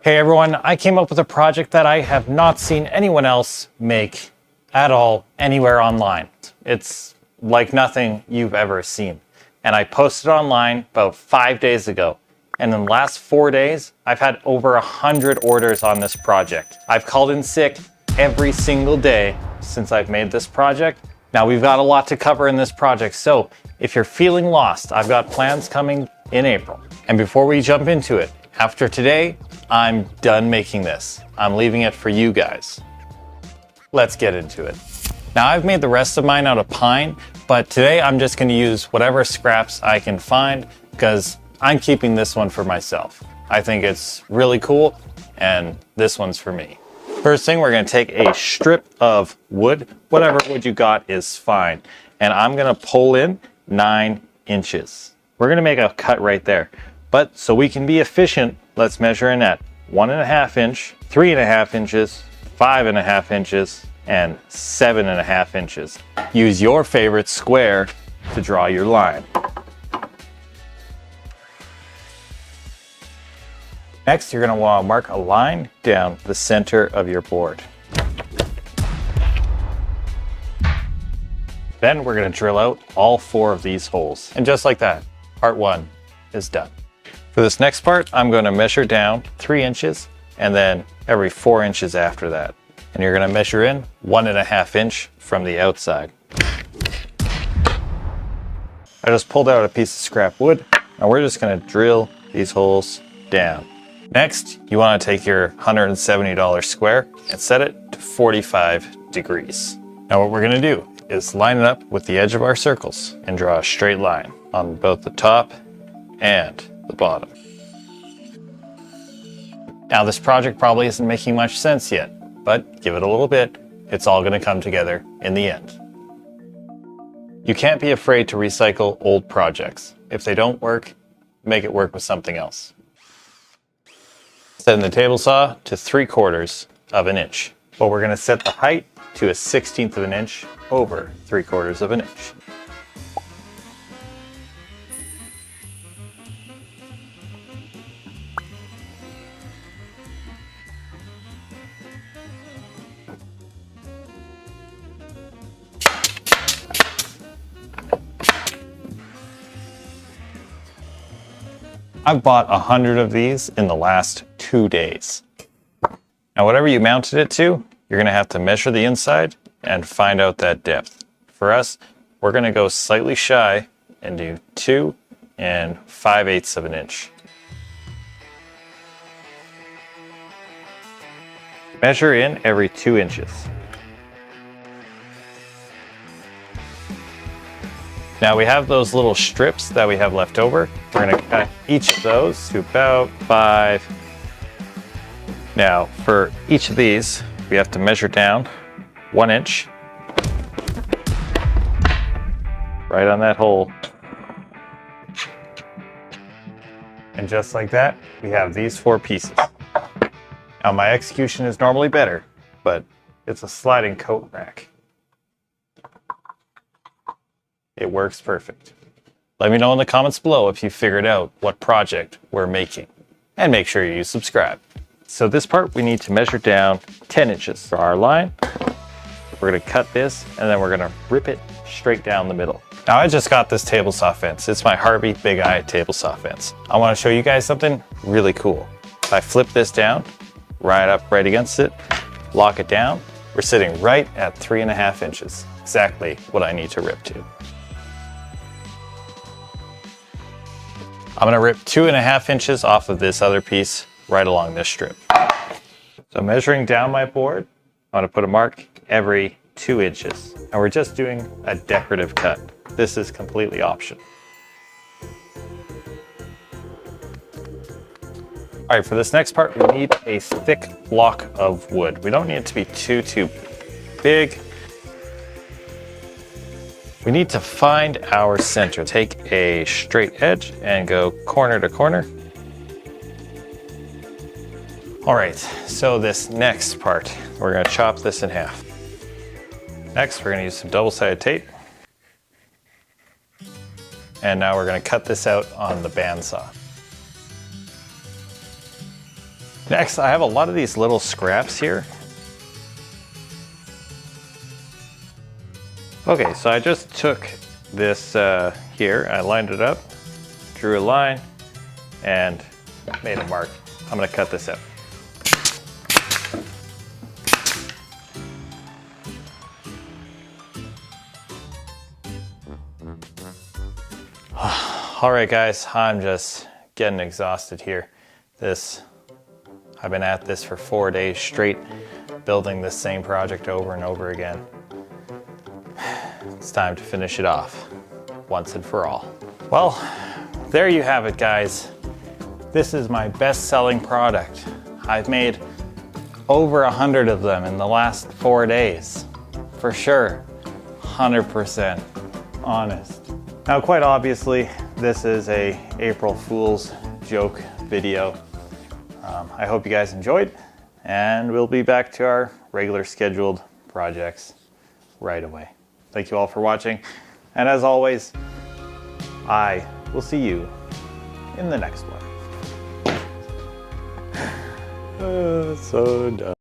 Hey everyone, I came up with a project that I have not seen anyone else make at all anywhere online. It's like nothing you've ever seen. And I posted online about 5 days ago. And in the last 4 days, I've had over 100 orders on this project. I've called in sick every single day since I've made this project. Now we've got a lot to cover in this project, so if you're feeling lost, I've got plans coming in April. And before we jump into it, after today, I'm done making this. I'm leaving it for you guys. Let's get into it. Now I've made the rest of mine out of pine, but today I'm just going to use whatever scraps I can find because I'm keeping this one for myself. I think it's really cool, and this one's for me. First thing, we're going to take a strip of wood. Whatever wood you got is fine. And I'm going to pull in 9 inches. We're going to make a cut right there. But so we can be efficient, let's measure in at 1.5 inch, 3.5 inches, 5.5 inches, and 7.5 inches. Use your favorite square to draw your line. Next, you're going to want to mark a line down the center of your board. Then we're going to drill out all 4 of these holes. And just like that, part 1 is done. For this next part, I'm going to measure down 3 inches and then every 4 inches after that. And you're going to measure in 1.5 inch from the outside. I just pulled out a piece of scrap wood and we're just going to drill these holes down. Next, you want to take your $170 square and set it to 45 degrees. Now what we're going to do is line it up with the edge of our circles and draw a straight line on both the top and the bottom. Now this project probably isn't making much sense yet, but give it a little bit, it's all going to come together in the end. You can't be afraid to recycle old projects. If they don't work, make it work with something else. Setting the table saw to 3/4 of an inch. But we're going to set the height to 1/16 of an inch over 3/4 of an inch. I've bought 100 of these in the last 2 days. Now, whatever you mounted it to, you're going to have to measure the inside and find out that depth. For us, we're going to go slightly shy and do 2 5/8 of an inch. Measure in every 2 inches. Now we have those little strips that we have left over. We're going to cut each of those to about 5. Now for each of these, we have to measure down 1 inch. Right on that hole. And just like that, we have these 4 pieces. Now my execution is normally better, but it's a sliding coat rack. It works perfect. Let me know in the comments below if you figured out what project we're making. And make sure you subscribe. So this part we need to measure down 10 inches for our line. We're going to cut this and then we're going to rip it straight down the middle. Now I just got this table saw fence. It's my Harvey Big Eye table saw fence. I want to show you guys something really cool. If I flip this down, right against it, lock it down, we're sitting right at 3.5 inches. Exactly what I need to rip to. I'm going to rip 2.5 inches off of this other piece right along this strip. So measuring down my board, I'm going to put a mark every 2 inches. And we're just doing a decorative cut. This is completely optional. All right, for this next part, we need a thick block of wood. We don't need it to be too big. We need to find our center. Take a straight edge and go corner to corner. All right, so this next part, we're gonna chop this in half. Next, we're gonna use some double-sided tape. And now we're gonna cut this out on the bandsaw. Next, I have a lot of these little scraps here. Okay, so I just took this here, I lined it up, drew a line, and made a mark. I'm gonna cut this out. All right, guys, I'm just getting exhausted here. I've been at this for 4 days straight, building this same project over and over again. It's time to finish it off, once and for all. Well, there you have it, guys. This is my best-selling product. I've made over 100 of them in the last 4 days. For sure, 100% honest. Now, quite obviously, this is a April Fool's joke video. I hope you guys enjoyed, and we'll be back to our regular scheduled projects right away. Thank you all for watching, and as always, I will see you in the next one. So dumb.